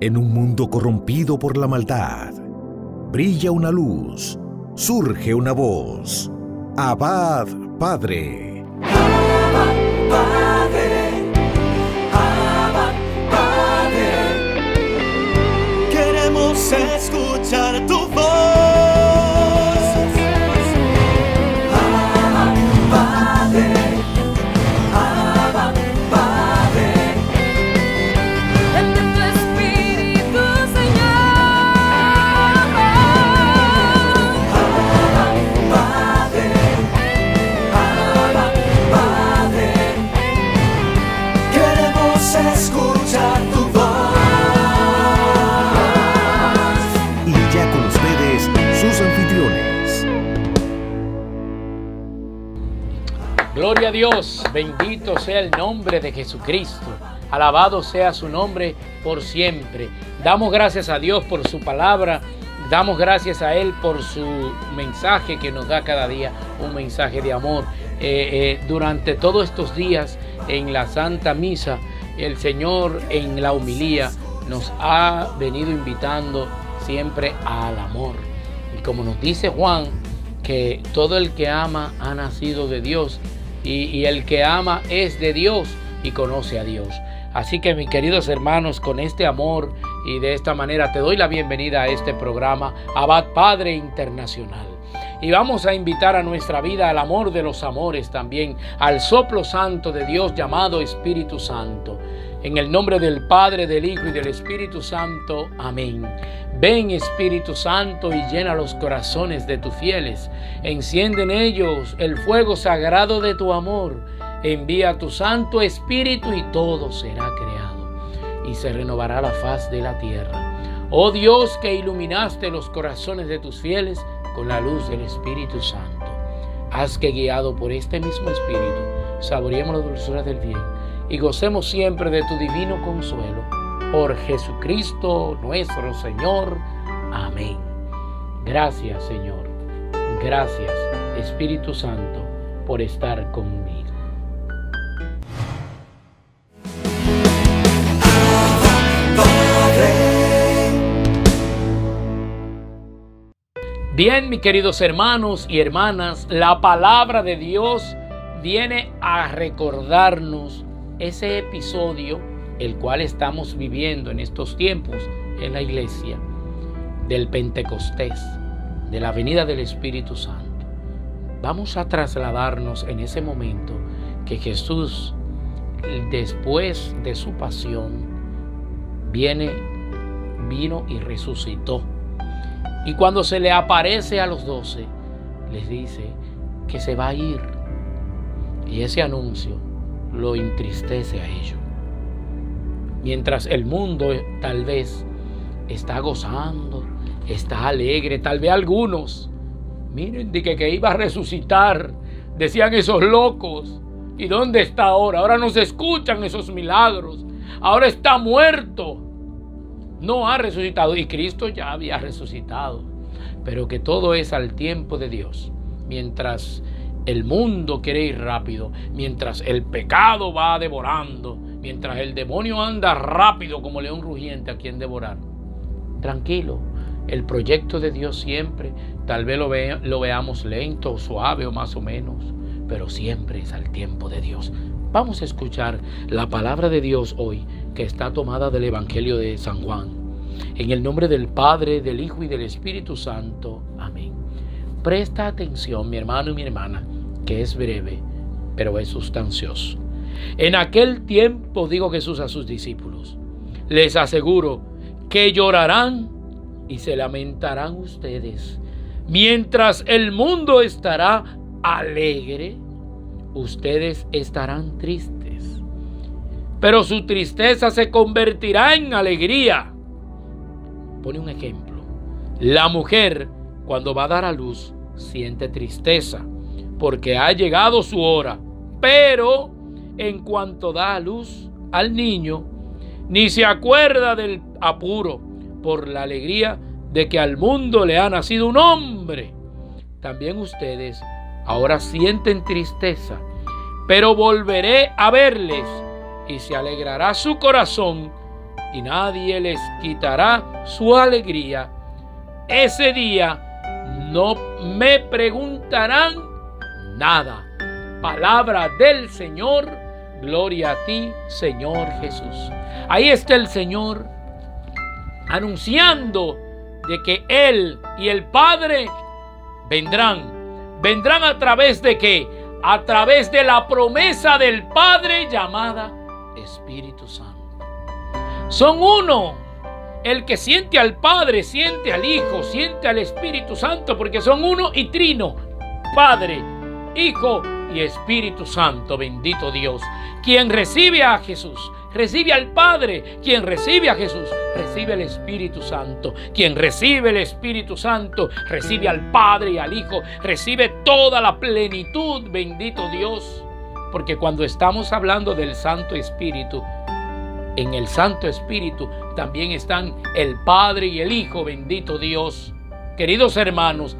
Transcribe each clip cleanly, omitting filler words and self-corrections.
En un mundo corrompido por la maldad, brilla una luz, surge una voz. Abad Padre. Abba, Padre. Abba, Padre. Queremos escuchar tu voz. Abba, Padre. Abba, Padre. Envía tu Espíritu, Señor. Abba, Padre. Abba, Padre. Queremos escuchar tu voz. Y ya con ustedes, sus anfitriones. Gloria a Dios, bendito sea el nombre de Jesucristo, alabado sea su nombre por siempre. Damos gracias a Dios por su palabra, damos gracias a Él por su mensaje que nos da cada día, un mensaje de amor. Durante todos estos días en la Santa Misa, el Señor en la homilía nos ha venido invitando siempre al amor. Y como nos dice Juan, que todo el que ama ha nacido de Dios, y el que ama es de Dios y conoce a Dios. Así que, mis queridos hermanos, con este amor y de esta manera te doy la bienvenida a este programa Abad Padre Internacional. Y vamos a invitar a nuestra vida al amor de los amores también, al soplo santo de Dios llamado Espíritu Santo. En el nombre del Padre, del Hijo y del Espíritu Santo. Amén. Ven, Espíritu Santo, y llena los corazones de tus fieles. Enciende en ellos el fuego sagrado de tu amor. Envía tu Santo Espíritu y todo será creado, y se renovará la faz de la tierra. Oh Dios, que iluminaste los corazones de tus fieles con la luz del Espíritu Santo, haz que, guiado por este mismo Espíritu, saboreemos la dulzura del bien y gocemos siempre de tu divino consuelo. Por Jesucristo nuestro Señor. Amén. Gracias, Señor. Gracias, Espíritu Santo, por estar conmigo. Bien, mis queridos hermanos y hermanas, la palabra de Dios viene a recordarnos ese episodio, el cual estamos viviendo en estos tiempos en la iglesia, del Pentecostés, de la venida del Espíritu Santo. Vamos a trasladarnos en ese momento que Jesús, después de su pasión, vino y resucitó. Y cuando se le aparece a los 12, les dice que se va a ir. Y ese anuncio lo entristece a ellos. Mientras el mundo tal vez está gozando, está alegre, tal vez algunos, miren, de que iba a resucitar, decían esos locos. ¿Y dónde está ahora? Ahora no se escuchan esos milagros. Ahora está muerto. No ha resucitado. Y Cristo ya había resucitado. Pero que todo es al tiempo de Dios. Mientras el mundo quiere ir rápido, mientras el pecado va devorando, mientras el demonio anda rápido como león rugiente a quien devorar, tranquilo, el proyecto de Dios siempre, tal vez lo veamos lento, suave o más o menos, pero siempre es al tiempo de Dios. Vamos a escuchar la palabra de Dios hoy, que está tomada del Evangelio de San Juan. En el nombre del Padre, del Hijo y del Espíritu Santo. Amén. Presta atención, mi hermano y mi hermana, que es breve, pero es sustancioso. En aquel tiempo, dijo Jesús a sus discípulos, les aseguro que llorarán y se lamentarán ustedes. Mientras el mundo estará alegre, ustedes estarán tristes. Pero su tristeza se convertirá en alegría. Pone un ejemplo. La mujer, cuando va a dar a luz, siente tristeza porque ha llegado su hora. Pero en cuanto da a luz al niño, ni se acuerda del apuro por la alegría de que al mundo le ha nacido un hombre. También ustedes ahora sienten tristeza, pero volveré a verles y se alegrará su corazón y nadie les quitará su alegría. Ese día no me preguntarán nada. Palabra del Señor. Gloria a ti, Señor Jesús. Ahí está el Señor anunciando de que Él y el Padre vendrán. ¿Vendrán a través de qué? A través de la promesa del Padre llamada Espíritu Santo. Son uno. El que siente al Padre, siente al Hijo, siente al Espíritu Santo, porque son uno y trino. Padre, Hijo y Espíritu Santo, bendito Dios. Quien recibe a Jesús, recibe al Padre. Quien recibe a Jesús, recibe el Espíritu Santo. Quien recibe el Espíritu Santo, recibe al Padre y al Hijo. Recibe toda la plenitud, bendito Dios. Porque cuando estamos hablando del Santo Espíritu, en el Santo Espíritu también están el Padre y el Hijo, bendito Dios. Queridos hermanos,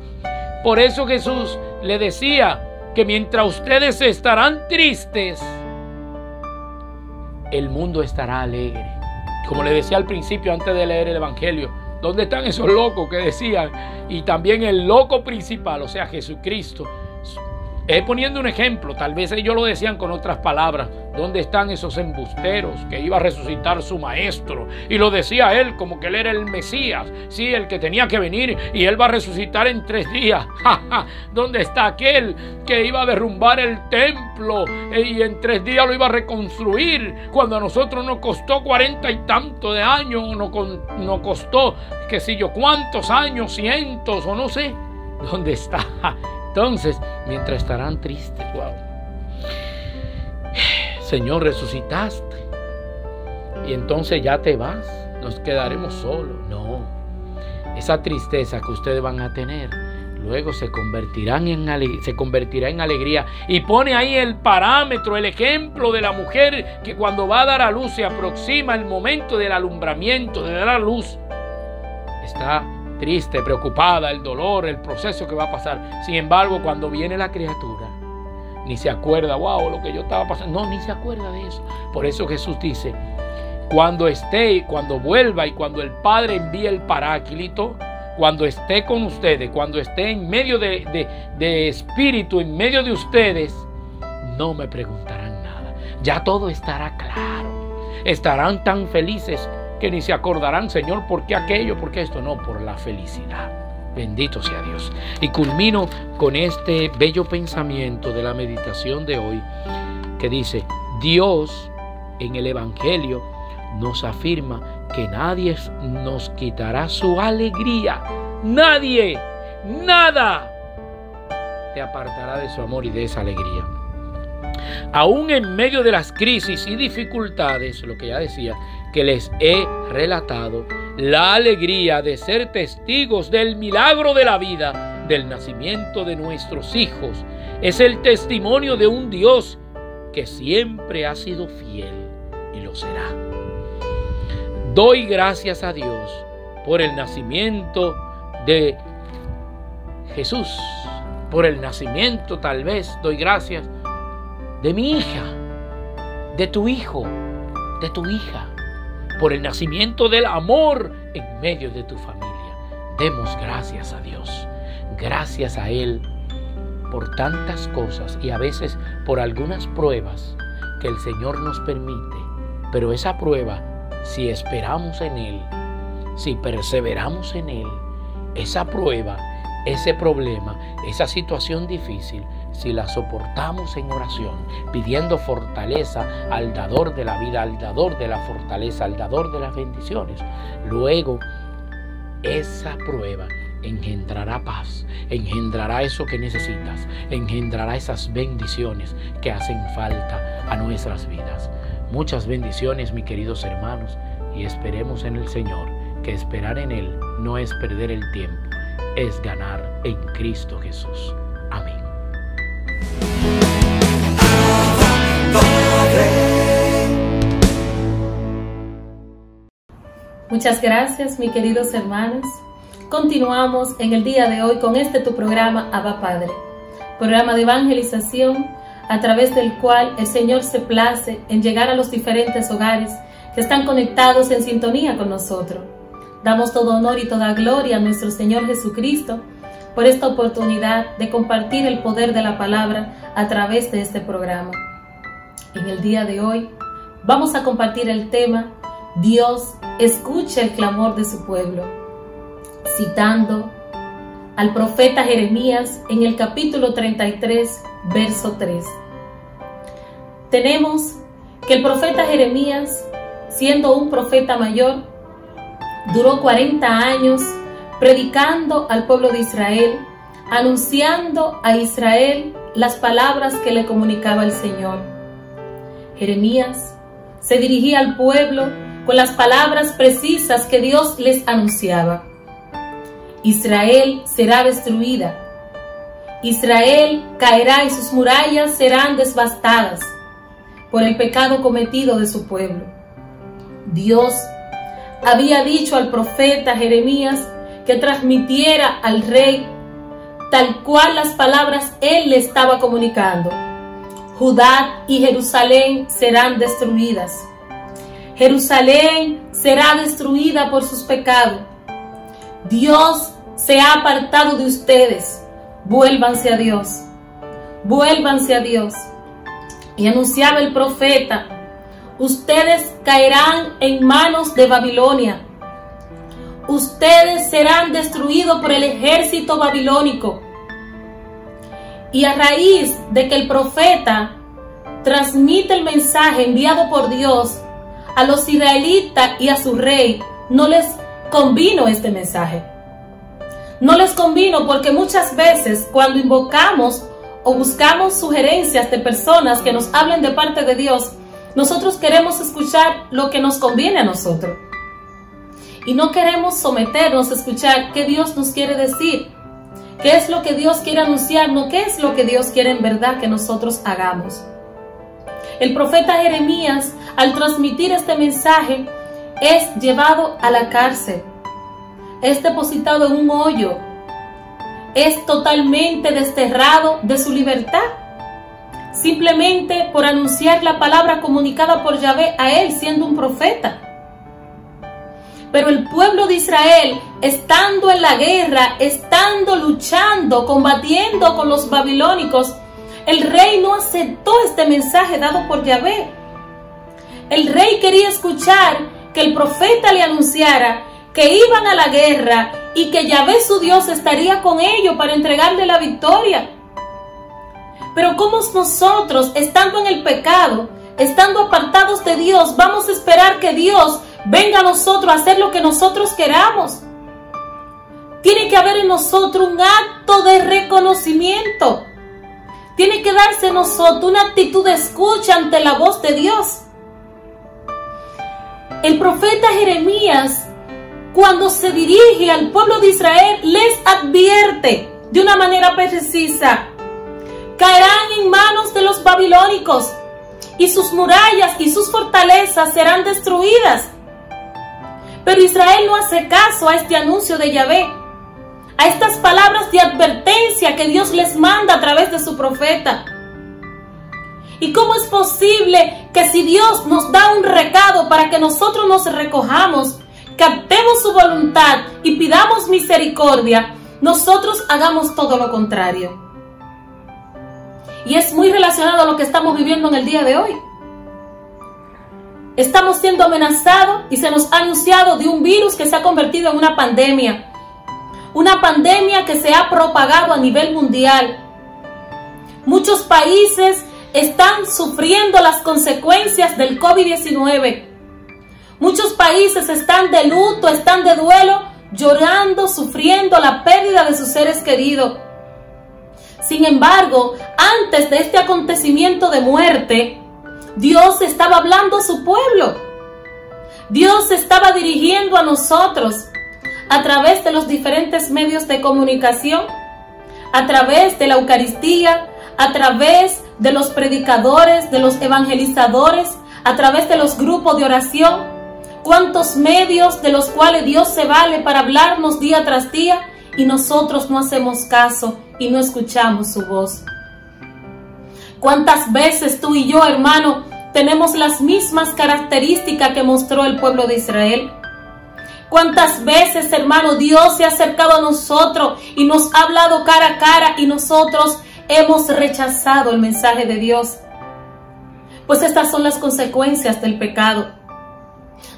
por eso Jesús le decía que mientras ustedes estarán tristes, el mundo estará alegre. Como le decía al principio antes de leer el Evangelio, ¿dónde están esos locos que decían? Y también el loco principal, o sea, Jesucristo. Poniendo un ejemplo, tal vez ellos lo decían con otras palabras. ¿Dónde están esos embusteros que iba a resucitar su maestro? Y lo decía él como que él era el Mesías, sí, el que tenía que venir y él va a resucitar en 3 días. ¿Dónde está aquel que iba a derrumbar el templo y en 3 días lo iba a reconstruir? Cuando a nosotros nos costó 40 y tantos de años, nos costó qué sé yo cuántos años, cientos o no sé. ¿Dónde está? Entonces, mientras estarán tristes, wow. Señor, resucitaste y entonces ya te vas, nos quedaremos solos. No, esa tristeza que ustedes van a tener luego se convertirá en alegría. Y pone ahí el parámetro, el ejemplo de la mujer que cuando va a dar a luz se aproxima el momento del alumbramiento, de dar a luz. Está triste, preocupada, el dolor, el proceso que va a pasar. Sin embargo, cuando viene la criatura, ni se acuerda, wow, lo que yo estaba pasando. No, ni se acuerda de eso. Por eso Jesús dice, cuando vuelva y cuando el Padre envíe el Paráclito, cuando esté con ustedes, cuando esté en medio de espíritu, en medio de ustedes, no me preguntarán nada. Ya todo estará claro. Estarán tan felices que ni se acordarán, Señor, ¿por qué aquello? ¿Por qué esto? No, por la felicidad. Bendito sea Dios. Y culmino con este bello pensamiento de la meditación de hoy, que dice, Dios en el Evangelio nos afirma que nadie nos quitará su alegría. Nadie, nada te apartará de su amor y de esa alegría. Aún en medio de las crisis y dificultades, lo que ya decía, que les he relatado, la alegría de ser testigos del milagro de la vida, del nacimiento de nuestros hijos, es el testimonio de un Dios que siempre ha sido fiel y lo será. Doy gracias a Dios por el nacimiento de Jesús, por el nacimiento, tal vez doy gracias de mi hija, de tu hijo, de tu hija, por el nacimiento del amor en medio de tu familia. Demos gracias a Dios, gracias a Él por tantas cosas y a veces por algunas pruebas que el Señor nos permite. Pero esa prueba, si esperamos en Él, si perseveramos en Él, esa prueba, ese problema, esa situación difícil, si la soportamos en oración, pidiendo fortaleza al dador de la vida, al dador de la fortaleza, al dador de las bendiciones, luego esa prueba engendrará paz, engendrará eso que necesitas, engendrará esas bendiciones que hacen falta a nuestras vidas. Muchas bendiciones, mis queridos hermanos, y esperemos en el Señor, que esperar en Él no es perder el tiempo, es ganar en Cristo Jesús. Amén. Muchas gracias, mis queridos hermanos. Continuamos en el día de hoy con tu programa Abba Padre, programa de evangelización a través del cual el Señor se place en llegar a los diferentes hogares que están conectados en sintonía con nosotros. Damos todo honor y toda gloria a nuestro Señor Jesucristo por esta oportunidad de compartir el poder de la palabra a través de este programa. En el día de hoy vamos a compartir el tema Dios escucha el clamor de su pueblo, citando al profeta Jeremías en el capítulo 33, verso 3. Tenemos que el profeta Jeremías, siendo un profeta mayor, duró 40 años predicando al pueblo de Israel, anunciando a Israel las palabras que le comunicaba el Señor. Jeremías se dirigía al pueblo con las palabras precisas que Dios les anunciaba. Israel será destruida. Israel caerá y sus murallas serán devastadas por el pecado cometido de su pueblo. Dios había dicho al profeta Jeremías que transmitiera al rey tal cual las palabras él le estaba comunicando. Judá y Jerusalén serán destruidas. Jerusalén será destruida por sus pecados. Dios se ha apartado de ustedes. Vuélvanse a Dios. Vuélvanse a Dios. Y anunciaba el profeta: ustedes caerán en manos de Babilonia. Ustedes serán destruidos por el ejército babilónico. Y a raíz de que el profeta transmite el mensaje enviado por Dios a los israelitas y a su rey, no les convino este mensaje. No les convino porque muchas veces cuando invocamos o buscamos sugerencias de personas que nos hablen de parte de Dios, nosotros queremos escuchar lo que nos conviene a nosotros. Y no queremos someternos a escuchar qué Dios nos quiere decir, qué es lo que Dios quiere anunciarnos, qué es lo que Dios quiere en verdad que nosotros hagamos. El profeta Jeremías, al transmitir este mensaje, es llevado a la cárcel, es depositado en un hoyo, es totalmente desterrado de su libertad, simplemente por anunciar la palabra comunicada por Yahvé a él siendo un profeta. Pero el pueblo de Israel, estando en la guerra, estando luchando, combatiendo con los babilónicos, el rey no aceptó este mensaje dado por Yahvé. El rey quería escuchar que el profeta le anunciara que iban a la guerra y que Yahvé su Dios estaría con ellos para entregarle la victoria. Pero ¿cómo nosotros, estando en el pecado, estando apartados de Dios, vamos a esperar que Dios venga a nosotros a hacer lo que nosotros queramos? Tiene que haber en nosotros un acto de reconocimiento. Tiene que darse en nosotros una actitud de escucha ante la voz de Dios. El profeta Jeremías, cuando se dirige al pueblo de Israel, les advierte de una manera precisa: caerán en manos de los babilónicos y sus murallas y sus fortalezas serán destruidas. Pero Israel no hace caso a este anuncio de Yahvé, a estas palabras de advertencia que Dios les manda a través de su profeta. ¿Y cómo es posible que si Dios nos da un recado para que nosotros nos recojamos, captemos su voluntad y pidamos misericordia, nosotros hagamos todo lo contrario? Y es muy relacionado a lo que estamos viviendo en el día de hoy. Estamos siendo amenazados y se nos ha anunciado de un virus que se ha convertido en una pandemia. Una pandemia que se ha propagado a nivel mundial. Muchos países están sufriendo las consecuencias del COVID-19. Muchos países están de luto, están de duelo, llorando, sufriendo la pérdida de sus seres queridos. Sin embargo, antes de este acontecimiento de muerte, Dios estaba hablando a su pueblo. Dios se estaba dirigiendo a nosotros a través de los diferentes medios de comunicación, a través de la Eucaristía, a través de los predicadores, de los evangelizadores, a través de los grupos de oración. Cuántos medios de los cuales Dios se vale para hablarnos día tras día y nosotros no hacemos caso y no escuchamos su voz. Cuántas veces tú y yo, hermano, tenemos las mismas características que mostró el pueblo de Israel? ¿Cuántas veces, hermano, Dios se ha acercado a nosotros y nos ha hablado cara a cara y nosotros hemos rechazado el mensaje de Dios? Pues estas son las consecuencias del pecado.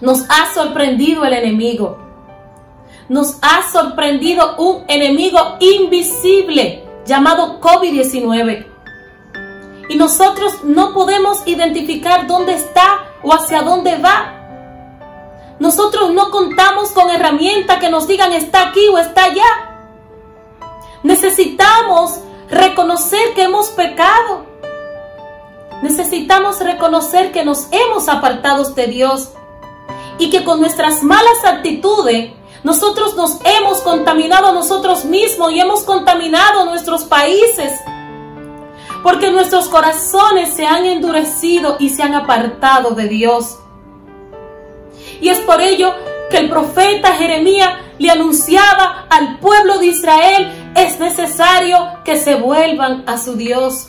Nos ha sorprendido el enemigo. Nos ha sorprendido un enemigo invisible llamado COVID-19. Y nosotros no podemos identificar dónde está o hacia dónde va. Nosotros no contamos con herramientas que nos digan está aquí o está allá. Necesitamos reconocer que hemos pecado. Necesitamos reconocer que nos hemos apartado de Dios y que con nuestras malas actitudes nosotros nos hemos contaminado a nosotros mismos y hemos contaminado nuestros países, porque nuestros corazones se han endurecido y se han apartado de Dios. Y es por ello que el profeta Jeremías le anunciaba al pueblo de Israel: es necesario que se vuelvan a su Dios.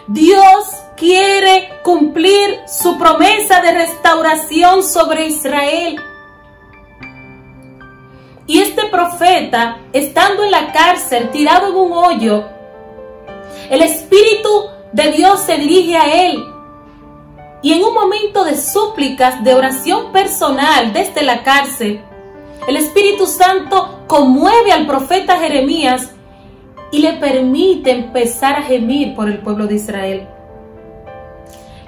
Dios quiere cumplir su promesa de restauración sobre Israel. Y este profeta, estando en la cárcel, tirado en un hoyo, el Espíritu de Dios se dirige a él. Y en un momento de súplicas, de oración personal desde la cárcel, el Espíritu Santo conmueve al profeta Jeremías y le permite empezar a gemir por el pueblo de Israel.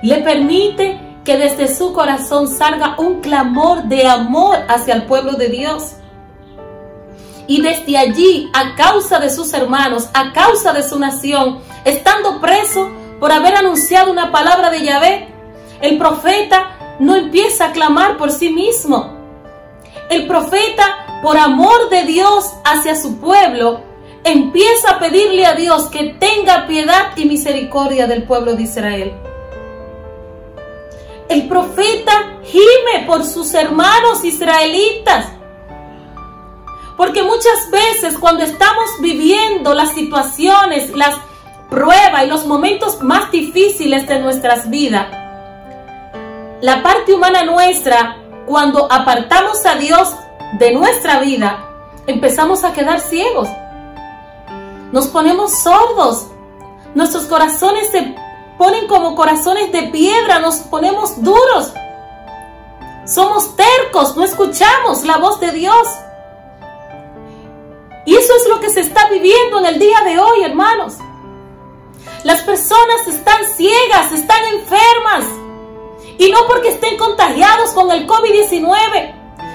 Le permite que desde su corazón salga un clamor de amor hacia el pueblo de Dios. Y desde allí, a causa de sus hermanos, a causa de su nación, estando preso por haber anunciado una palabra de Yahvé, el profeta no empieza a clamar por sí mismo. El profeta, por amor de Dios hacia su pueblo, empieza a pedirle a Dios que tenga piedad y misericordia del pueblo de Israel. El profeta gime por sus hermanos israelitas, porque muchas veces cuando estamos viviendo las situaciones, las pruebas y los momentos más difíciles de nuestras vidas, la parte humana nuestra, cuando apartamos a Dios de nuestra vida, empezamos a quedar ciegos. Nos ponemos sordos. Nuestros corazones se ponen como corazones de piedra. Nos ponemos duros. Somos tercos. No escuchamos la voz de Dios. Y eso es lo que se está viviendo en el día de hoy, hermanos. Las personas están ciegas, están enfermas. Y no porque estén contagiados con el COVID-19,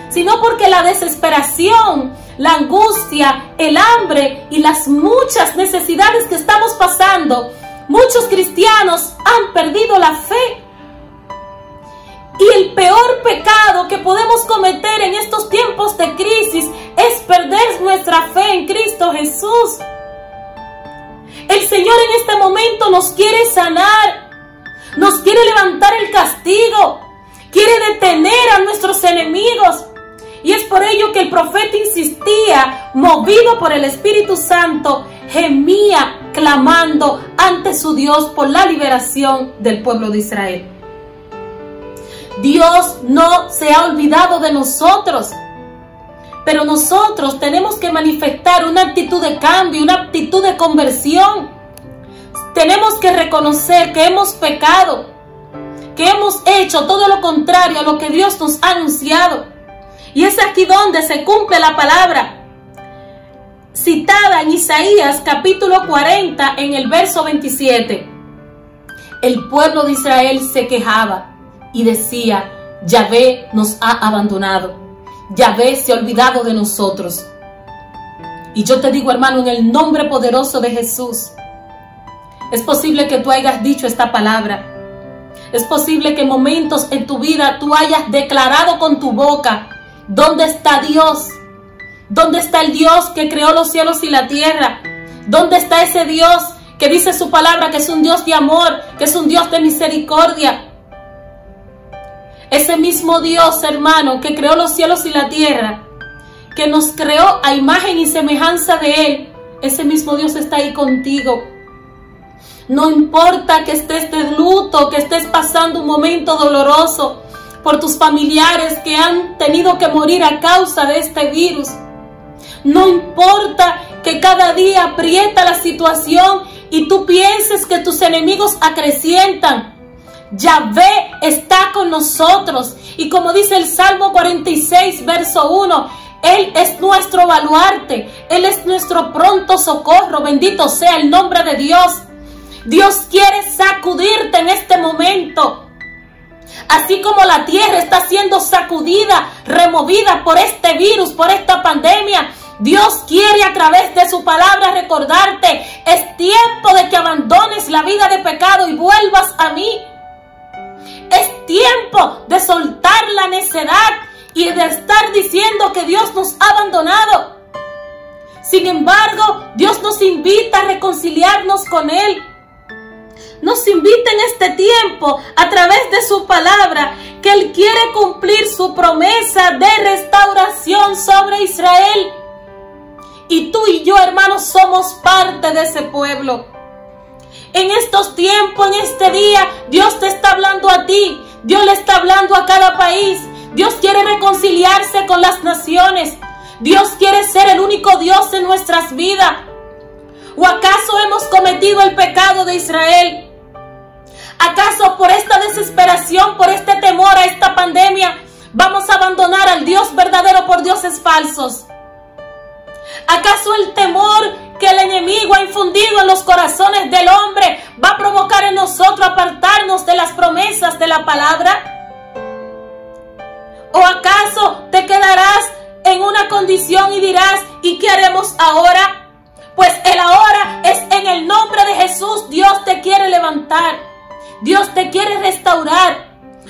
sino porque la desesperación, la angustia, el hambre y las muchas necesidades que estamos pasando, muchos cristianos han perdido la fe. Y el peor pecado que podemos cometer en estos tiempos de crisis es perder nuestra fe en Cristo Jesús. El Señor en este momento nos quiere sanar. Nos quiere levantar el castigo, quiere detener a nuestros enemigos. Y es por ello que el profeta insistía, movido por el Espíritu Santo, gemía clamando ante su Dios por la liberación del pueblo de Israel. Dios no se ha olvidado de nosotros, pero nosotros tenemos que manifestar una actitud de cambio, una actitud de conversión. Tenemos que reconocer que hemos pecado, que hemos hecho todo lo contrario a lo que Dios nos ha anunciado. Y es aquí donde se cumple la palabra citada en Isaías capítulo 40 en el verso 27. El pueblo de Israel se quejaba y decía: Yahvé nos ha abandonado, Yahvé se ha olvidado de nosotros. Y yo te digo, hermano, en el nombre poderoso de Jesús, es posible que tú hayas dicho esta palabra. Es posible que en momentos en tu vida tú hayas declarado con tu boca: ¿dónde está Dios? ¿Dónde está el Dios que creó los cielos y la tierra? ¿Dónde está ese Dios que dice su palabra que es un Dios de amor, que es un Dios de misericordia? Ese mismo Dios, hermano, que creó los cielos y la tierra, que nos creó a imagen y semejanza de Él, ese mismo Dios está ahí contigo. No importa que estés de luto, que estés pasando un momento doloroso por tus familiares que han tenido que morir a causa de este virus. No importa que cada día aprieta la situación y tú pienses que tus enemigos acrecientan. Yahvé está con nosotros. Y como dice el Salmo 46, verso 1, Él es nuestro baluarte, Él es nuestro pronto socorro. Bendito sea el nombre de Dios. Dios quiere sacudirte en este momento. Así como la tierra está siendo sacudida, removida por este virus, por esta pandemia, Dios quiere a través de su palabra recordarte: es tiempo de que abandones la vida de pecado y vuelvas a mí. Es tiempo de soltar la necedad y de estar diciendo que Dios nos ha abandonado. Sin embargo, Dios nos invita a reconciliarnos con Él. Nos invita en este tiempo, a través de su palabra, que Él quiere cumplir su promesa de restauración sobre Israel. Y tú y yo, hermanos, somos parte de ese pueblo. En estos tiempos, en este día, Dios te está hablando a ti. Dios le está hablando a cada país. Dios quiere reconciliarse con las naciones. Dios quiere ser el único Dios en nuestras vidas. ¿O acaso hemos cometido el pecado de Israel? ¿Acaso por esta desesperación, por este temor a esta pandemia, vamos a abandonar al Dios verdadero por dioses falsos? ¿Acaso el temor que el enemigo ha infundido en los corazones del hombre va a provocar en nosotros apartarnos de las promesas de la palabra? ¿O acaso te quedarás en una condición y dirás: ¿y qué haremos ahora? Pues el ahora es en el nombre de Jesús. Dios te quiere levantar. Dios te quiere restaurar.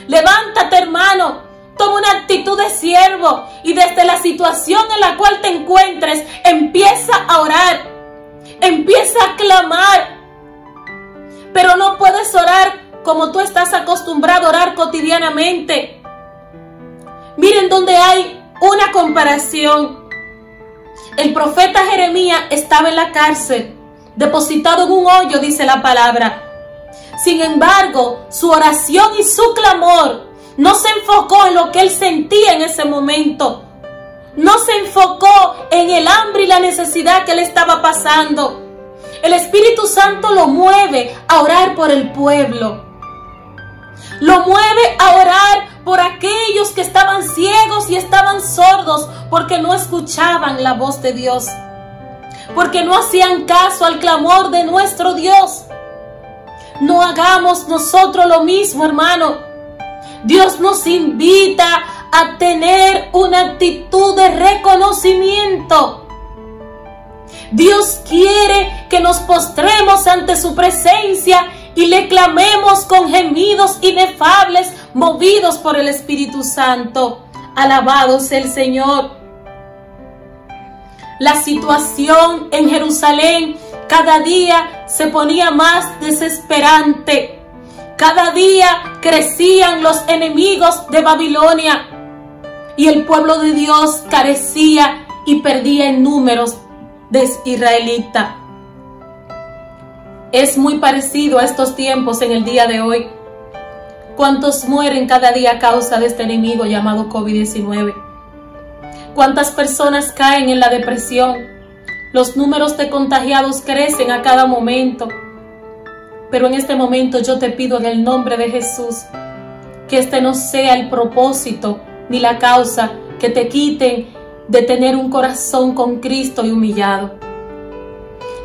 Levántate, hermano. Toma una actitud de siervo y desde la situación en la cual te encuentres, empieza a orar. Empieza a clamar. Pero no puedes orar como tú estás acostumbrado a orar cotidianamente. Miren donde hay una comparación. El profeta Jeremías estaba en la cárcel, depositado en un hoyo, dice la palabra. Sin embargo, su oración y su clamor no se enfocó en lo que él sentía en ese momento. No se enfocó en el hambre y la necesidad que él estaba pasando. El Espíritu Santo lo mueve a orar por el pueblo. Lo mueve a orar por aquellos que estaban ciegos y estaban sordos porque no escuchaban la voz de Dios, porque no hacían caso al clamor de nuestro Dios. No hagamos nosotros lo mismo, hermano. Dios nos invita a tener una actitud de reconocimiento. Dios quiere que nos postremos ante su presencia y le clamemos con gemidos inefables, movidos por el Espíritu Santo. Alabado sea el Señor. La situación en Jerusalén cada día se ponía más desesperante. Cada día crecían los enemigos de Babilonia y el pueblo de Dios carecía y perdía en números de israelitas. Es muy parecido a estos tiempos en el día de hoy. ¿Cuántos mueren cada día a causa de este enemigo llamado COVID-19? ¿Cuántas personas caen en la depresión? Los números de contagiados crecen a cada momento. Pero en este momento yo te pido en el nombre de Jesús que este no sea el propósito ni la causa que te quiten de tener un corazón con Cristo y humillado.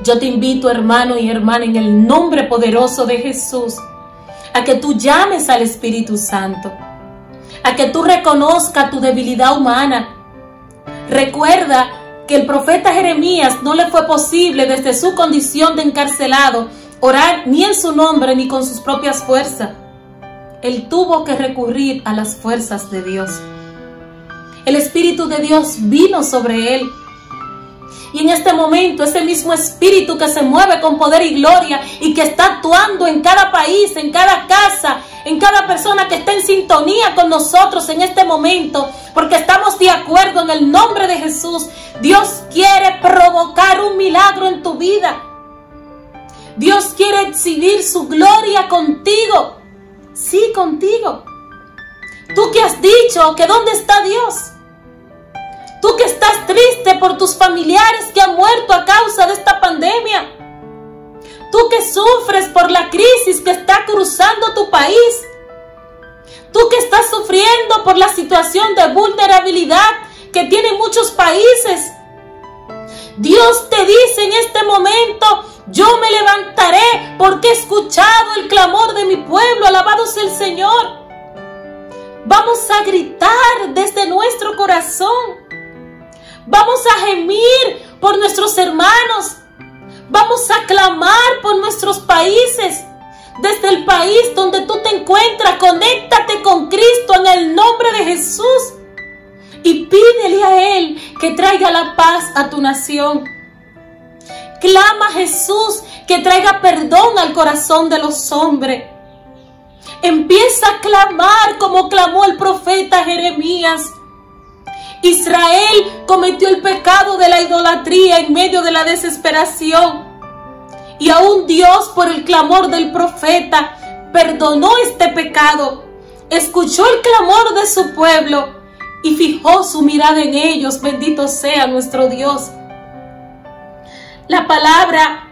Yo te invito, hermano y hermana, en el nombre poderoso de Jesús, a que tú llames al Espíritu Santo, a que tú reconozcas tu debilidad humana. Recuerda que el profeta Jeremías no le fue posible desde su condición de encarcelado orar ni en su nombre ni con sus propias fuerzas. Él tuvo que recurrir a las fuerzas de Dios. El Espíritu de Dios vino sobre él. Y en este momento ese mismo Espíritu que se mueve con poder y gloria y que está actuando en cada país, en cada casa, en cada persona que está en sintonía con nosotros en este momento, porque estamos de acuerdo en el nombre de Jesús. Dios quiere provocar un milagro en tu vida. Dios quiere exhibir su gloria contigo. Sí, contigo. Tú que has dicho que ¿dónde está Dios? Tú que estás triste por tus familiares que han muerto a causa de esta pandemia. Tú que sufres por la crisis que está cruzando tu país. Tú que estás sufriendo por la situación de vulnerabilidad que tienen muchos países. Dios te dice en este momento: yo me levantaré porque he escuchado el clamor de mi pueblo. Alabado sea el Señor. Vamos a gritar desde nuestro corazón. Vamos a gemir por nuestros hermanos. Vamos a clamar por nuestros países. Desde el país donde tú te encuentras, conéctate con Cristo en el nombre de Jesús. Y pídele a Él que traiga la paz a tu nación. Clama a Jesús que traiga perdón al corazón de los hombres. Empieza a clamar como clamó el profeta Jeremías. Israel cometió el pecado de la idolatría en medio de la desesperación. Y aún Dios, por el clamor del profeta, perdonó este pecado. Escuchó el clamor de su pueblo y fijó su mirada en ellos. Bendito sea nuestro Dios. La palabra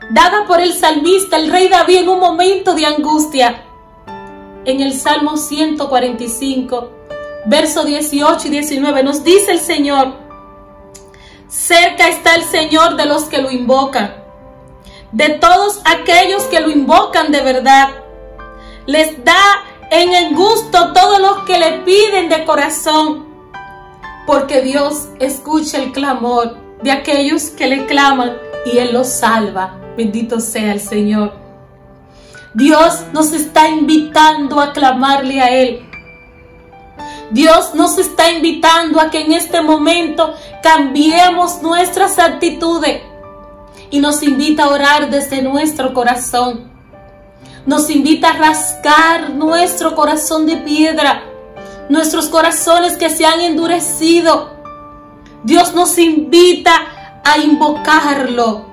dada por el salmista, el rey David, en un momento de angustia, en el Salmo 145, versos 18 y 19, nos dice el Señor: cerca está el Señor de los que lo invocan, de todos aquellos que lo invocan de verdad. Les da en el gusto todos los que le piden de corazón, porque Dios escucha el clamor de aquellos que le claman y Él los salva. Bendito sea el Señor. Dios nos está invitando a clamarle a Él. Dios nos está invitando a que en este momento cambiemos nuestras actitudes y nos invita a orar desde nuestro corazón. Nos invita a rascar nuestro corazón de piedra, nuestros corazones que se han endurecido. Dios nos invita a invocarlo,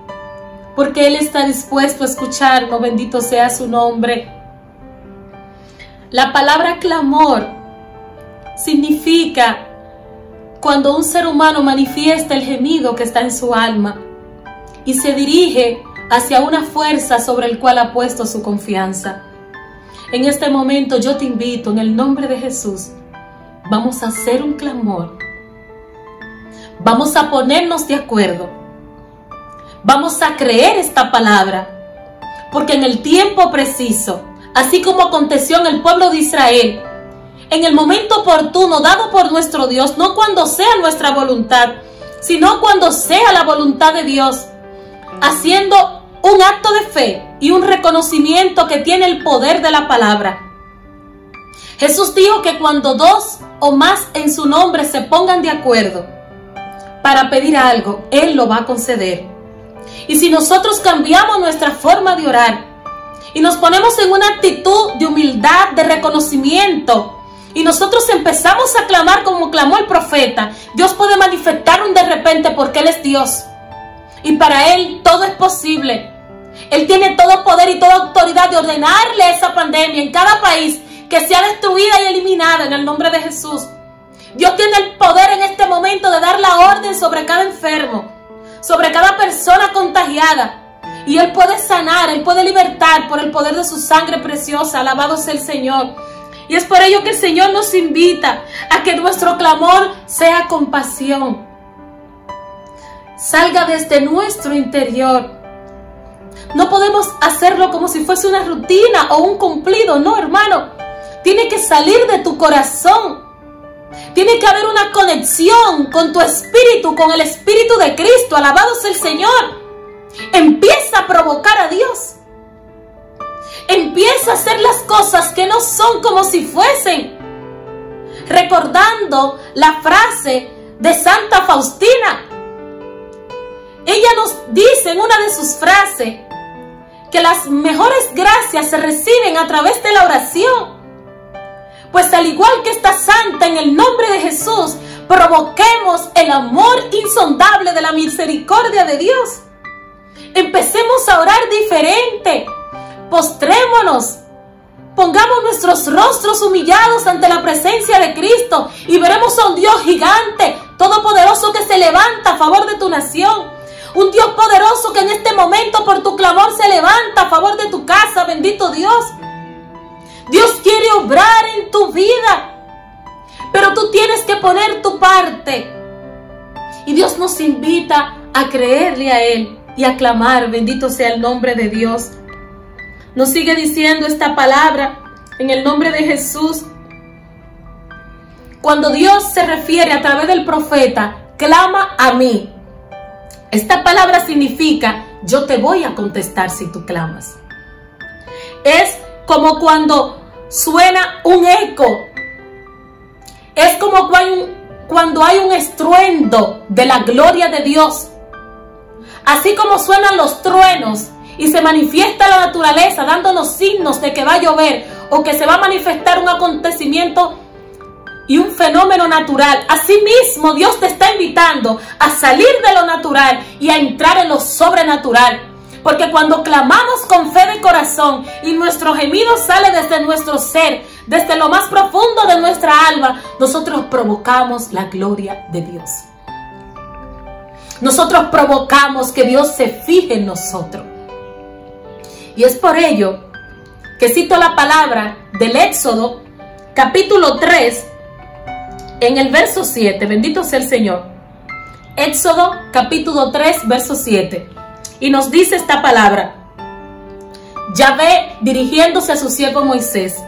porque Él está dispuesto a escucharnos. Bendito sea su nombre. La palabra clamor significa cuando un ser humano manifiesta el gemido que está en su alma y se dirige hacia una fuerza sobre el cual ha puesto su confianza. En este momento yo te invito, en el nombre de Jesús, vamos a hacer un clamor. Vamos a ponernos de acuerdo. Vamos a creer esta palabra, porque en el tiempo preciso, así como aconteció en el pueblo de Israel, en el momento oportuno dado por nuestro Dios, no cuando sea nuestra voluntad, sino cuando sea la voluntad de Dios, haciendo un acto de fe y un reconocimiento que tiene el poder de la palabra. Jesús dijo que cuando dos o más en su nombre se pongan de acuerdo para pedir algo, Él lo va a conceder. Y si nosotros cambiamos nuestra forma de orar y nos ponemos en una actitud de humildad, de reconocimiento, y nosotros empezamos a clamar como clamó el profeta, Dios puede manifestar un de repente, porque Él es Dios. Y para Él todo es posible. Él tiene todo poder y toda autoridad de ordenarle esa pandemia en cada país que sea destruida y eliminada en el nombre de Jesús. Dios tiene el poder en este momento de dar la orden sobre cada enfermo, sobre cada persona contagiada. Y Él puede sanar, Él puede libertar por el poder de su sangre preciosa. Alabado sea el Señor. Y es por ello que el Señor nos invita a que nuestro clamor sea compasión. Salga desde nuestro interior. No podemos hacerlo como si fuese una rutina o un cumplido. No, hermano. Tiene que salir de tu corazón. Tiene que haber una conexión con tu espíritu, con el Espíritu de Cristo. Alabado sea el Señor. Empieza a provocar a Dios. Empieza a hacer las cosas que no son como si fuesen. Recordando la frase de Santa Faustina. Ella nos dice en una de sus frases que las mejores gracias se reciben a través de la oración. Pues al igual que esta santa, en el nombre de Jesús, provoquemos el amor insondable de la misericordia de Dios. Empecemos a orar diferente. Postrémonos. Pongamos nuestros rostros humillados ante la presencia de Cristo y veremos a un Dios gigante, todopoderoso, que se levanta a favor de tu nación. Un Dios poderoso que en este momento por tu clamor se levanta a favor de tu casa. Bendito Dios. Dios quiere obrar en tu vida, pero tú tienes que poner tu parte. Y Dios nos invita a creerle a Él y a clamar. Bendito sea el nombre de Dios. Nos sigue diciendo esta palabra en el nombre de Jesús. Cuando Dios se refiere a través del profeta, clama a mí. Esta palabra significa, yo te voy a contestar si tú clamas. Es como cuando suena un eco. Es como cuando hay un estruendo de la gloria de Dios. Así como suenan los truenos y se manifiesta la naturaleza dándonos signos de que va a llover o que se va a manifestar un acontecimiento y un fenómeno natural. Asimismo, Dios te está invitando a salir de lo natural y a entrar en lo sobrenatural. Porque cuando clamamos con fe de corazón y nuestro gemido sale desde nuestro ser, desde lo más profundo de nuestra alma, nosotros provocamos la gloria de Dios. Nosotros provocamos que Dios se fije en nosotros. Y es por ello que cito la palabra del Éxodo, capítulo 3, en el verso 7. Bendito sea el Señor. Éxodo, capítulo 3, verso 7. Y nos dice esta palabra. Yahvé, dirigiéndose a su siervo Moisés: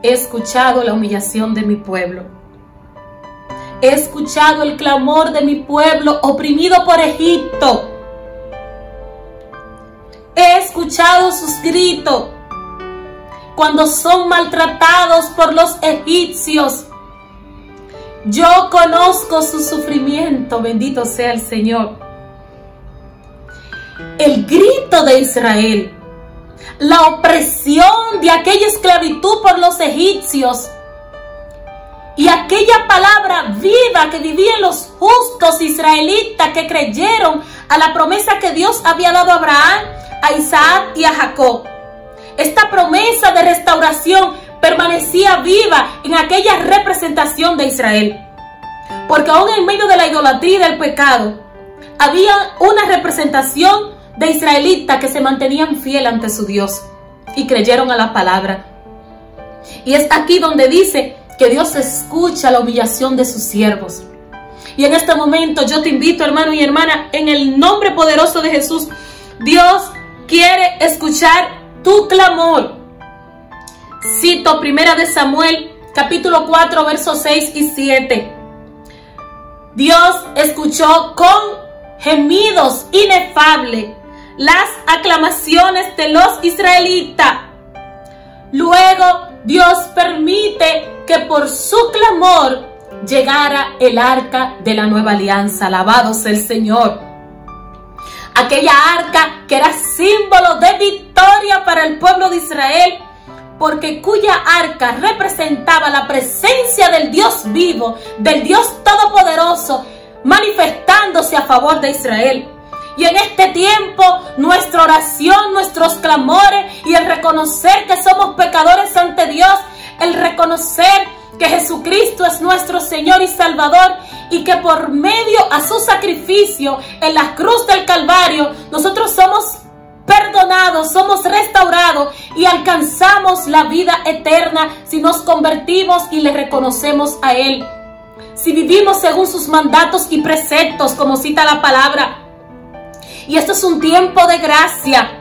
he escuchado la humillación de mi pueblo. He escuchado el clamor de mi pueblo oprimido por Egipto. He escuchado sus gritos cuando son maltratados por los egipcios. Yo conozco su sufrimiento. Bendito sea el Señor. El grito de Israel, la opresión de aquella esclavitud por los egipcios y aquella palabra viva que vivían los justos israelitas que creyeron a la promesa que Dios había dado a Abraham, a Isaac y a Jacob. Esta promesa de restauración permanecía viva en aquella representación de Israel, porque aún en medio de la idolatría y del pecado había una representación de israelitas que se mantenían fieles ante su Dios y creyeron a la palabra. Y es aquí donde dice que Dios escucha la humillación de sus siervos. Y en este momento yo te invito, hermano y hermana, en el nombre poderoso de Jesús, Dios quiere escuchar tu clamor. Cito 1 Samuel, capítulo 4, versos 6 y 7. Dios escuchó con gemidos inefables las aclamaciones de los israelitas. Luego Dios permite que por su clamor llegara el arca de la nueva alianza. Alabado sea el Señor. Aquella arca que era símbolo de victoria para el pueblo de Israel, porque cuya arca representaba la presencia del Dios vivo, del Dios todopoderoso, manifestándose a favor de Israel. Y en este tiempo, nuestra oración, nuestros clamores y el reconocer que somos pecadores ante Dios, el reconocer que Jesucristo es nuestro Señor y Salvador y que por medio a su sacrificio en la cruz del Calvario, nosotros somos perdonados, somos restaurados y alcanzamos la vida eterna si nos convertimos y le reconocemos a Él. Si vivimos según sus mandatos y preceptos, como cita la palabra. Y esto es un tiempo de gracia.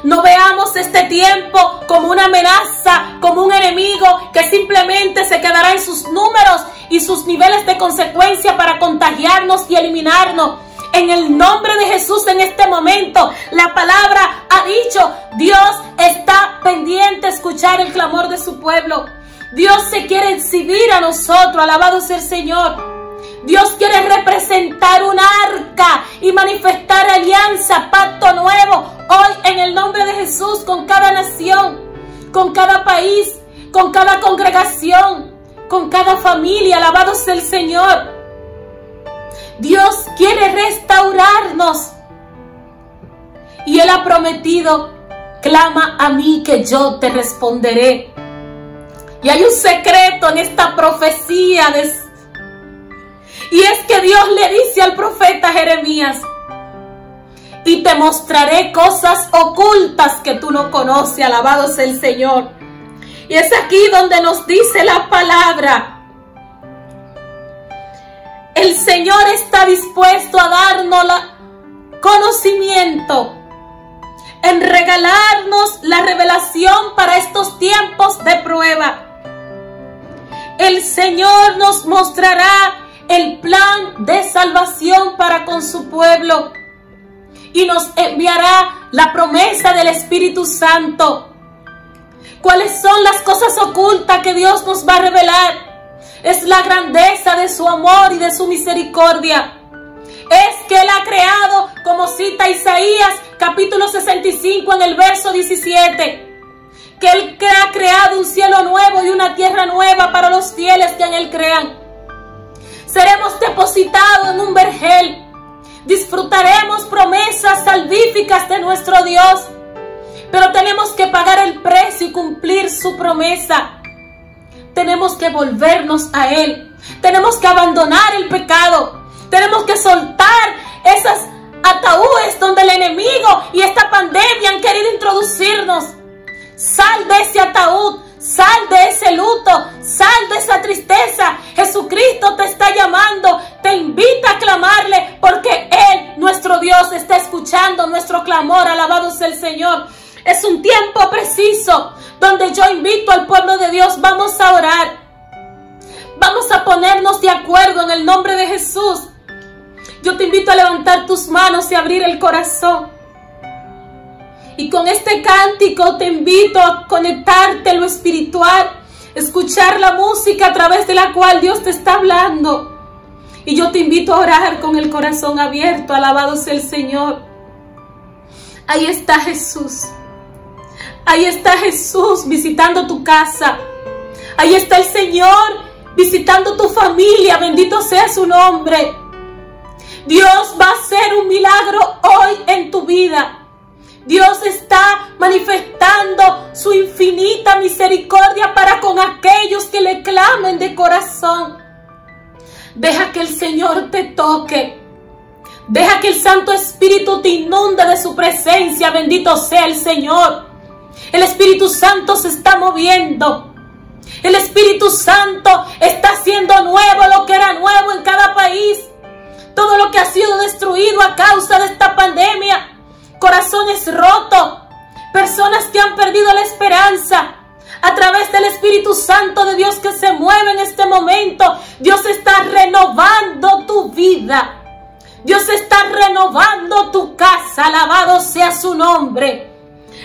No veamos este tiempo como una amenaza, como un enemigo que simplemente se quedará en sus números y sus niveles de consecuencia para contagiarnos y eliminarnos. En el nombre de Jesús, en este momento, la palabra ha dicho, Dios está pendiente a escuchar el clamor de su pueblo. Dios se quiere exhibir a nosotros, alabado sea el Señor. Dios quiere representar un arca y manifestar alianza, pacto nuevo, hoy en el nombre de Jesús, con cada nación, con cada país, con cada congregación, con cada familia, alabado sea el Señor. Dios quiere restaurarnos. Y Él ha prometido, clama a mí que yo te responderé. Y hay un secreto en esta profecía, y es que Dios le dice al profeta Jeremías, y te mostraré cosas ocultas que tú no conoces, alabado sea el Señor. Y es aquí donde nos dice la palabra, el Señor está dispuesto a darnos conocimiento, en regalarnos la revelación para estos tiempos de prueba. El Señor nos mostrará el plan de salvación para con su pueblo y nos enviará la promesa del Espíritu Santo. ¿Cuáles son las cosas ocultas que Dios nos va a revelar? Es la grandeza de su amor y de su misericordia. Es que Él ha creado, como cita Isaías capítulo 65 en el verso 17, que Él ha creado un cielo nuevo y una tierra nueva para los fieles que en Él crean. Seremos depositados en un vergel. Disfrutaremos promesas salvíficas de nuestro Dios. Pero tenemos que pagar el precio y cumplir su promesa. Tenemos que volvernos a Él. Tenemos que abandonar el pecado. Tenemos que soltar esas ataúdes donde el enemigo y esta pandemia han querido introducirnos. Sal de ese ataúd, sal de ese luto, sal de esa tristeza. Jesucristo te está llamando, te invita a clamarle, porque Él, nuestro Dios, está escuchando nuestro clamor. Alabado sea el Señor. Es un tiempo preciso donde yo invito al pueblo de Dios, vamos a orar. Vamos a ponernos de acuerdo en el nombre de Jesús. Yo te invito a levantar tus manos y abrir el corazón. Y con este cántico te invito a conectarte a lo espiritual, escuchar la música a través de la cual Dios te está hablando. Y yo te invito a orar con el corazón abierto. Alabado sea el Señor. Ahí está Jesús. Ahí está Jesús visitando tu casa. Ahí está el Señor visitando tu familia. Bendito sea su nombre. Dios va a hacer un milagro hoy en tu vida. Dios está manifestando su infinita misericordia para con aquellos que le clamen de corazón. Deja que el Señor te toque. Deja que el Santo Espíritu te inunde de su presencia. Bendito sea el Señor. El Espíritu Santo se está moviendo. El Espíritu Santo está haciendo nuevo lo que era nuevo en cada país. Todo lo que ha sido destruido a causa de esta pandemia. Corazones rotos, personas que han perdido la esperanza. A través del Espíritu Santo de Dios que se mueve en este momento, Dios está renovando tu vida. Dios está renovando tu casa. Alabado sea su nombre.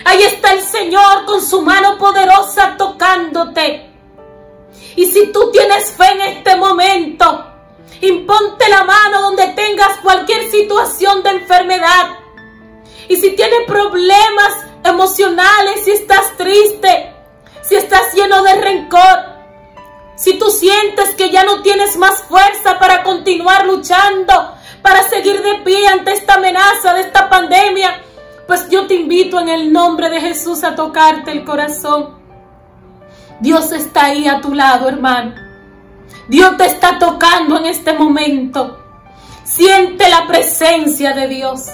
Ahí está el Señor con su mano poderosa tocándote. Y si tú tienes fe en este momento, imponte la mano donde tengas cualquier situación de enfermedad. Y si tienes problemas emocionales, si estás triste, si estás lleno de rencor, si tú sientes que ya no tienes más fuerza para continuar luchando, para seguir de pie ante esta amenaza de esta pandemia, pues yo te invito en el nombre de Jesús a tocarte el corazón. Dios está ahí a tu lado, hermano. Dios te está tocando en este momento. Siente la presencia de Dios.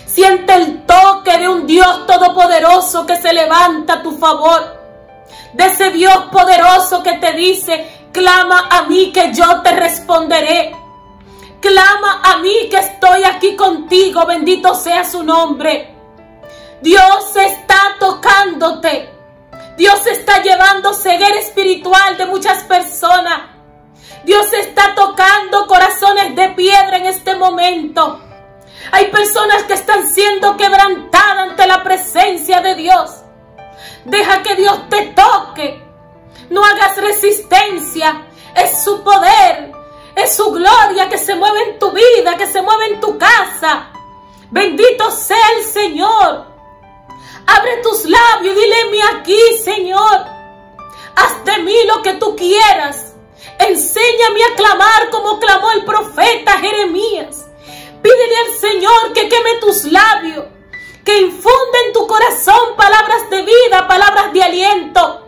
Siente el toque de un Dios todopoderoso que se levanta a tu favor. De ese Dios poderoso que te dice, clama a mí que yo te responderé. Clama a mí que estoy aquí contigo. Bendito sea su nombre. Dios está tocándote. Dios está llevando ceguera espiritual de muchas personas. Dios está tocando corazones de piedra en este momento. Hay personas que están siendo quebrantadas ante la presencia de Dios. Deja que Dios te toque. No hagas resistencia. Es su poder, es su gloria que se mueve en tu vida, que se mueve en tu casa. Bendito sea el Señor. Abre tus labios y dile aquí, Señor. Haz de mí lo que tú quieras. Enséñame a clamar como clamó el profeta Jeremías. Pídele al Señor que queme tus labios, que que infunde en tu corazón palabras de vida, palabras de aliento.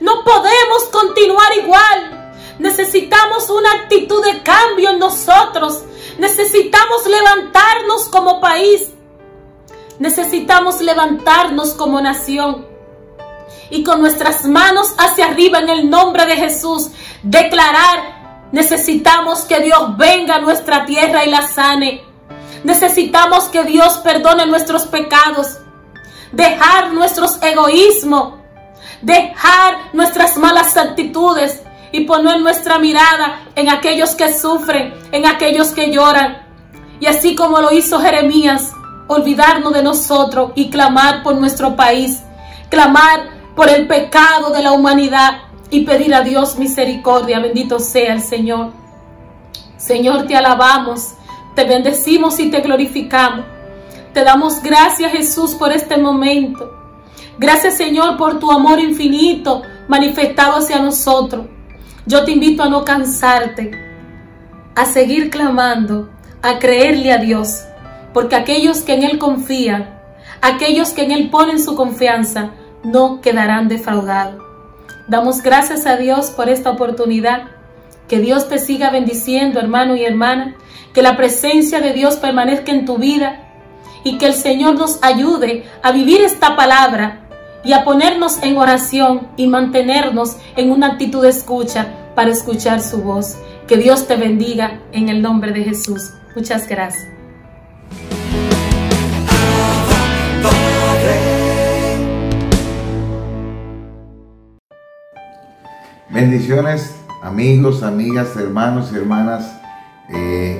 No podemos continuar igual. Necesitamos una actitud de cambio en nosotros. Necesitamos levantarnos como país. Necesitamos levantarnos como nación. Y con nuestras manos hacia arriba en el nombre de Jesús, declarar: necesitamos que Dios venga a nuestra tierra y la sane. Necesitamos que Dios perdone nuestros pecados. Dejar nuestros egoísmos. Dejar nuestras malas actitudes y poner nuestra mirada en aquellos que sufren, en aquellos que lloran. Y así como lo hizo Jeremías, olvidarnos de nosotros y clamar por nuestro país, clamar por el pecado de la humanidad y pedir a Dios misericordia. Bendito sea el Señor. Señor, te alabamos, te bendecimos y te glorificamos. Te damos gracias, Jesús, por este momento. Gracias, Señor, por tu amor infinito manifestado hacia nosotros. Yo te invito a no cansarte, a seguir clamando, a creerle a Dios, porque aquellos que en Él confían, aquellos que en Él ponen su confianza, no quedarán defraudados. Damos gracias a Dios por esta oportunidad. Que Dios te siga bendiciendo, hermano y hermana. Que la presencia de Dios permanezca en tu vida y que el Señor nos ayude a vivir esta palabra y a ponernos en oración y mantenernos en una actitud de escucha para escuchar su voz. Que Dios te bendiga en el nombre de Jesús. Muchas gracias. Bendiciones, amigos, amigas, hermanos y hermanas,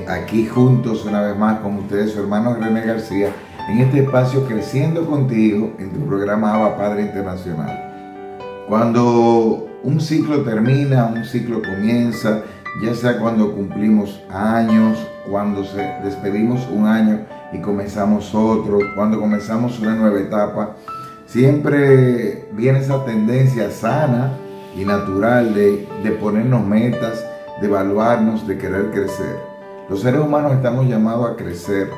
aquí juntos una vez más con ustedes, su hermano René García, en este espacio Creciendo Contigo, en tu programa Abba Padre Internacional. Cuando un ciclo termina, un ciclo comienza, ya sea cuando cumplimos años, cuando despedimos un año y comenzamos otro, cuando comenzamos una nueva etapa, siempre viene esa tendencia sana y natural de ponernos metas, de evaluarnos, de querer crecer. Los seres humanos estamos llamados a crecer,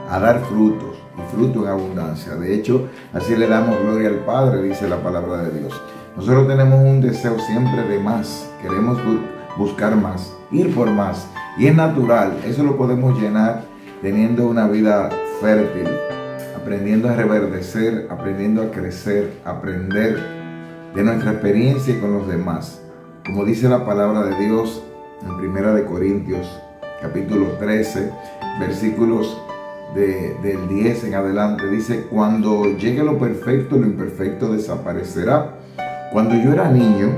a dar frutos, y fruto en abundancia. De hecho, así le damos gloria al Padre, dice la palabra de Dios. Nosotros tenemos un deseo siempre de más, queremos buscar más, ir por más, y es natural. Eso lo podemos llenar teniendo una vida fértil, aprendiendo a reverdecer, aprendiendo a crecer, aprender de nuestra experiencia con los demás. Como dice la palabra de Dios en 1 Corintios capítulo 13, versículos del 10 en adelante, dice: cuando llegue lo perfecto, lo imperfecto desaparecerá. Cuando yo era niño,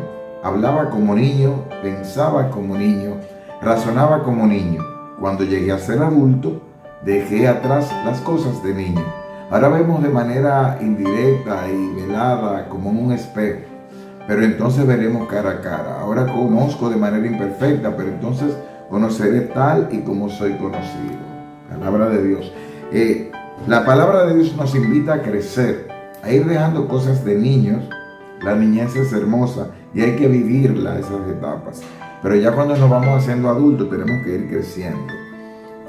hablaba como niño, pensaba como niño, razonaba como niño. Cuando llegué a ser adulto, dejé atrás las cosas de niño. Ahora vemos de manera indirecta y velada como en un espejo, pero entonces veremos cara a cara. Ahora conozco de manera imperfecta, pero entonces conoceré tal y como soy conocido. Palabra de Dios. La palabra de Dios nos invita a crecer, a ir dejando cosas de niños. La niñez es hermosa y hay que vivirla, esas etapas. Pero ya cuando nos vamos haciendo adultos tenemos que ir creciendo,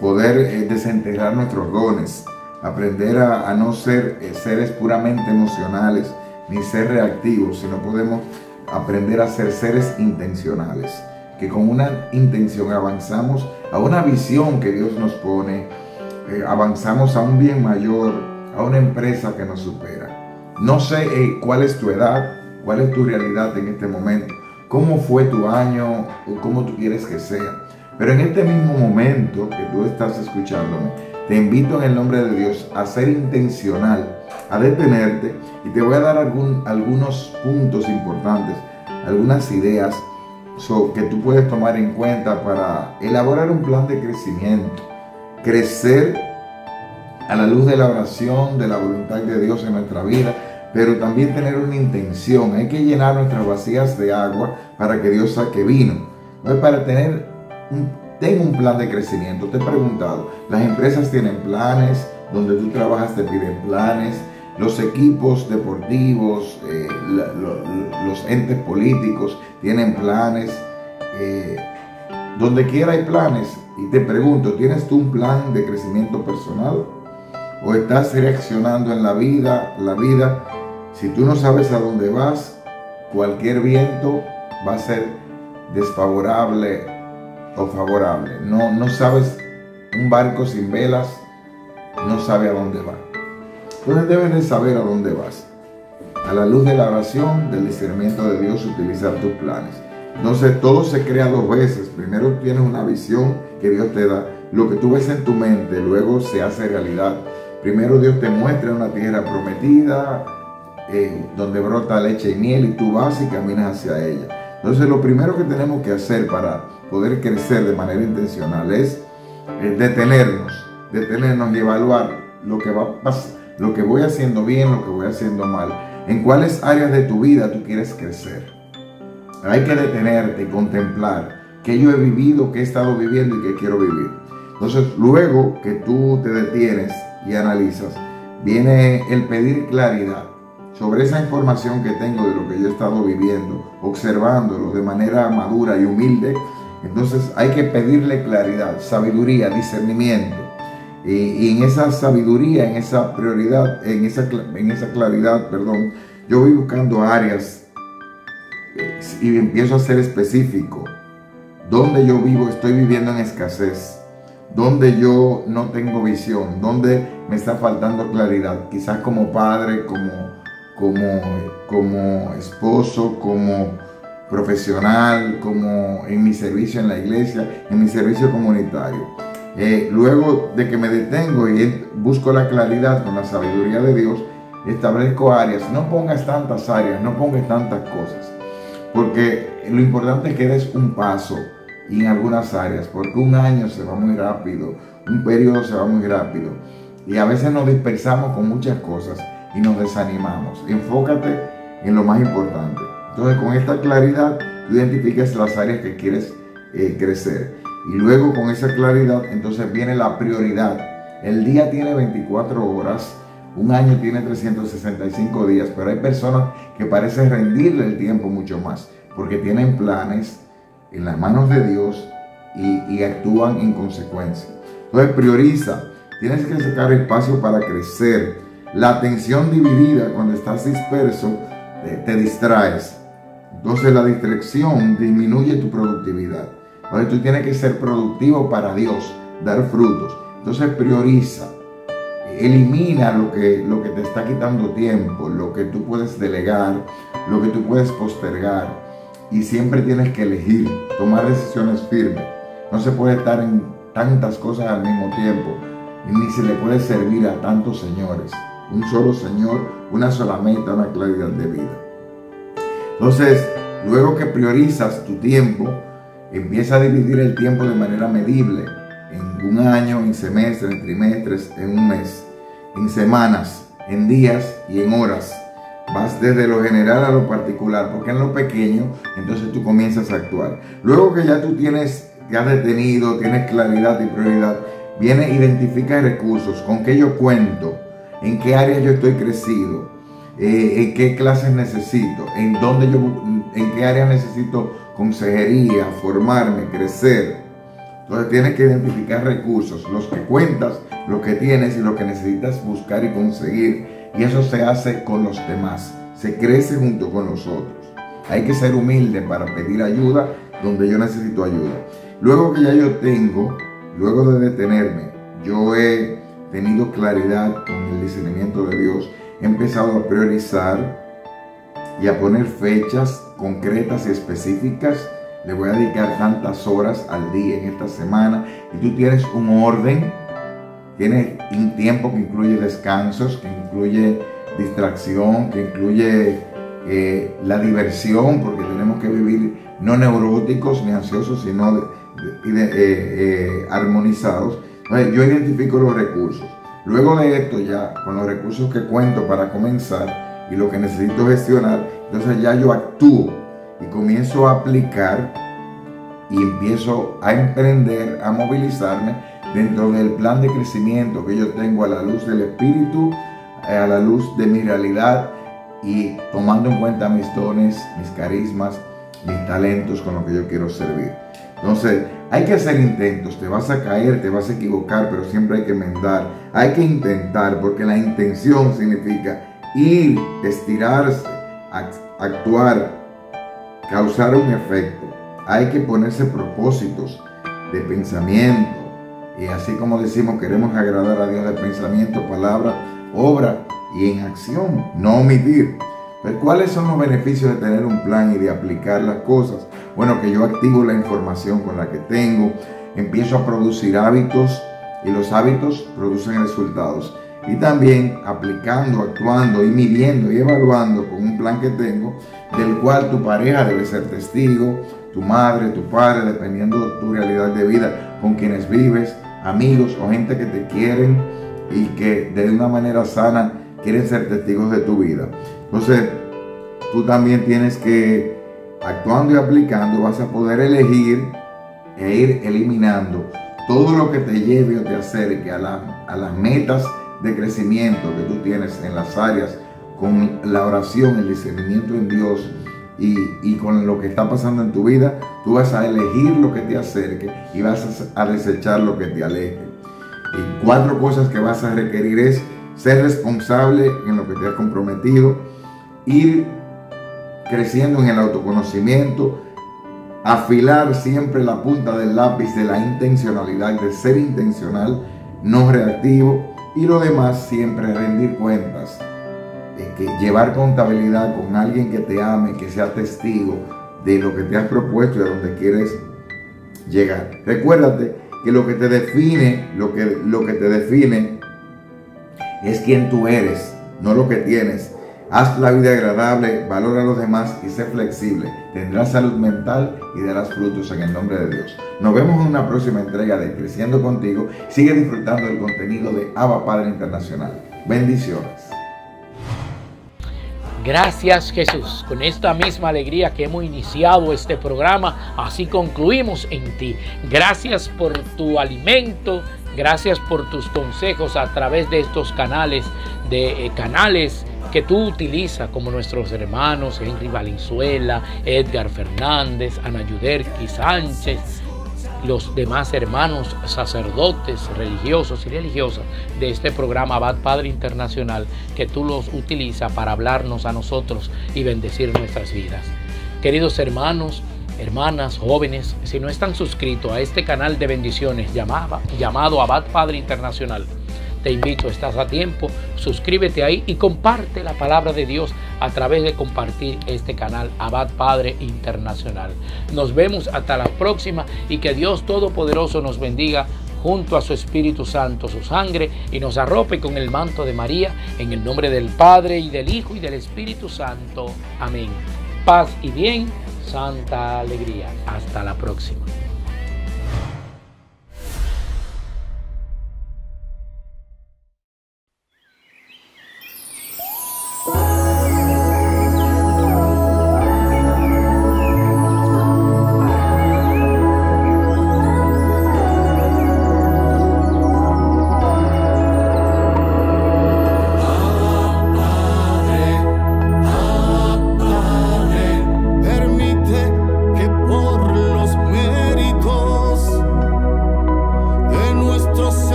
poder desenterrar nuestros dones, aprender a no ser seres puramente emocionales ni ser reactivos, sino podemos aprender a ser seres intencionales, que con una intención avanzamos a una visión que Dios nos pone, avanzamos a un bien mayor, a una empresa que nos supera. No sé cuál es tu edad, cuál es tu realidad en este momento, cómo fue tu año o cómo tú quieres que sea, pero en este mismo momento que tú estás escuchándome, te invito en el nombre de Dios a ser intencional, a detenerte, y te voy a dar algunos puntos importantes, algunas ideas que tú puedes tomar en cuenta para elaborar un plan de crecimiento, crecer a la luz de la oración, de la voluntad de Dios en nuestra vida, pero también tener una intención. Hay que llenar nuestras vasijas de agua para que Dios saque vino. ¿No? Para tener tengo un plan de crecimiento. Te he preguntado, las empresas tienen planes, donde tú trabajas te piden planes, los equipos deportivos, los entes políticos tienen planes, donde quiera hay planes. Y te pregunto, ¿tienes tú un plan de crecimiento personal? o estás reaccionando en la vida. Si tú no sabes a dónde vas, cualquier viento va a ser desfavorable o favorable. No sabes, un barco sin velas no sabe a dónde va. Entonces debes de saber a dónde vas. A la luz de la oración, del discernimiento de Dios, utilizar tus planes. Entonces todo se crea dos veces. Primero tienes una visión que Dios te da. Lo que tú ves en tu mente luego se hace realidad. Primero Dios te muestra una tierra prometida, donde brota leche y miel, y tú vas y caminas hacia ella. Entonces lo primero que tenemos que hacer para poder crecer de manera intencional es detenernos y evaluar lo que va a pasar, lo que voy haciendo bien, lo que voy haciendo mal. ¿En cuáles áreas de tu vida tú quieres crecer? Hay que detenerte y contemplar qué yo he vivido, qué he estado viviendo y qué quiero vivir. Entonces, luego que tú te detienes y analizas, viene el pedir claridad sobre esa información que tengo de lo que yo he estado viviendo, observándolo de manera madura y humilde. Entonces hay que pedirle claridad, sabiduría, discernimiento. Y en esa sabiduría, en esa prioridad, en esa claridad, yo voy buscando áreas y empiezo a ser específico. Donde yo vivo, estoy viviendo en escasez. Donde yo no tengo visión, donde me está faltando claridad. Quizás como padre, como esposo, como profesional, como en mi servicio en la iglesia, en mi servicio comunitario. Luego de que me detengo y busco la claridad con la sabiduría de Dios, establezco áreas. No pongas tantas áreas, no pongas tantas cosas, porque lo importante es que des un paso en algunas áreas, porque un año se va muy rápido, un periodo se va muy rápido, y a veces nos dispersamos con muchas cosas y nos desanimamos. Enfócate en lo más importante. Entonces, con esta claridad, tú identificas las áreas que quieres crecer. Y luego con esa claridad, entonces viene la prioridad. El día tiene 24 horas, un año tiene 365 días, pero hay personas que parecen rendirle el tiempo mucho más, porque tienen planes en las manos de Dios y actúan en consecuencia. Entonces prioriza, tienes que sacar espacio para crecer. La atención dividida, cuando estás disperso, te distraes. Entonces la distracción disminuye tu productividad. Entonces tú tienes que ser productivo para Dios, dar frutos. Entonces prioriza, elimina lo que te está quitando tiempo, lo que tú puedes delegar, lo que tú puedes postergar. Y siempre tienes que elegir, tomar decisiones firmes. No se puede estar en tantas cosas al mismo tiempo, ni se le puede servir a tantos señores. Un solo Señor, una sola meta, una claridad de vida. Entonces, luego que priorizas tu tiempo, empieza a dividir el tiempo de manera medible, en un año, en semestres, en trimestres, en un mes, en semanas, en días y en horas. Vas desde lo general a lo particular, porque en lo pequeño, entonces tú comienzas a actuar. Luego que ya tú has detenido, tienes claridad y prioridad, viene, identifica recursos, con qué yo cuento, en qué área yo estoy crecido, en qué clases necesito, en qué área necesito consejería, formarme, crecer. Entonces tienes que identificar recursos, los que cuentas, los que tienes y los que necesitas buscar y conseguir. Y eso se hace con los demás, se crece junto con los otros. Hay que ser humilde para pedir ayuda donde yo necesito ayuda. Luego que ya yo tengo, luego de detenerme, yo he tenido claridad con el discernimiento de Dios, he empezado a priorizar y a poner fechas concretas y específicas. Le voy a dedicar tantas horas al día en esta semana, y tú tienes un orden, tienes un tiempo que incluye descansos, que incluye distracción, que incluye la diversión, porque tenemos que vivir no neuróticos ni ansiosos, sino armonizados. Entonces, yo identifico los recursos. Luego de esto, ya con los recursos que cuento para comenzar y lo que necesito gestionar, entonces ya yo actúo y comienzo a aplicar y empiezo a emprender, a movilizarme dentro del plan de crecimiento que yo tengo a la luz del Espíritu, a la luz de mi realidad, y tomando en cuenta mis dones, mis carismas, mis talentos con los que yo quiero servir. Entonces, hay que hacer intentos. Te vas a caer, te vas a equivocar, pero siempre hay que enmendar. Hay que intentar, porque la intención significa ir, estirarse, actuar, causar un efecto. Hay que ponerse propósitos de pensamiento. Y así como decimos, queremos agradar a Dios de pensamiento, palabra, obra y en acción, no omitir. Pero ¿cuáles son los beneficios de tener un plan y de aplicar las cosas? Bueno, que yo activo la información con la que tengo, empiezo a producir hábitos y los hábitos producen resultados. Y también aplicando, actuando y midiendo y evaluando con un plan que tengo, del cual tu pareja debe ser testigo, tu madre, tu padre, dependiendo de tu realidad de vida, con quienes vives, amigos o gente que te quieren y que de una manera sana quieren ser testigos de tu vida. Entonces, tú también tienes que, actuando y aplicando, vas a poder elegir e ir eliminando todo lo que te lleve o te acerque a las metas de crecimiento que tú tienes en las áreas con la oración, el discernimiento en Dios y con lo que está pasando en tu vida. Tú vas a elegir lo que te acerque y vas a desechar lo que te aleje. Y 4 cosas que vas a requerir es ser responsable en lo que te has comprometido, ir creciendo en el autoconocimiento, afilar siempre la punta del lápiz de la intencionalidad, de ser intencional, no reactivo, y lo demás siempre rendir cuentas, que llevar contabilidad con alguien que te ame, que sea testigo de lo que te has propuesto y a donde quieres llegar. Recuérdate que lo que te define, lo que te define es quién tú eres, no lo que tienes. Haz la vida agradable, valora a los demás y sé flexible. Tendrás salud mental y darás frutos en el nombre de Dios. Nos vemos en una próxima entrega de Creciendo Contigo. Sigue disfrutando del contenido de Abba Padre Internacional. Bendiciones. Gracias, Jesús. Con esta misma alegría que hemos iniciado este programa, así concluimos en ti. Gracias por tu alimento. Gracias por tus consejos a través de estos canales que tú utilizas, como nuestros hermanos Henry Valenzuela, Edgar Fernández, Ana Yuderqui Sánchez, los demás hermanos sacerdotes religiosos y religiosas de este programa Abad Padre Internacional, que tú los utilizas para hablarnos a nosotros y bendecir nuestras vidas. Queridos hermanos, hermanas, jóvenes, si no están suscritos a este canal de bendiciones llamado Abad Padre Internacional, te invito, estás a tiempo, suscríbete ahí y comparte la palabra de Dios a través de compartir este canal Abad Padre Internacional. Nos vemos hasta la próxima y que Dios Todopoderoso nos bendiga junto a su Espíritu Santo, su sangre, y nos arrope con el manto de María, en el nombre del Padre y del Hijo y del Espíritu Santo. Amén. Paz y bien, santa alegría. Hasta la próxima.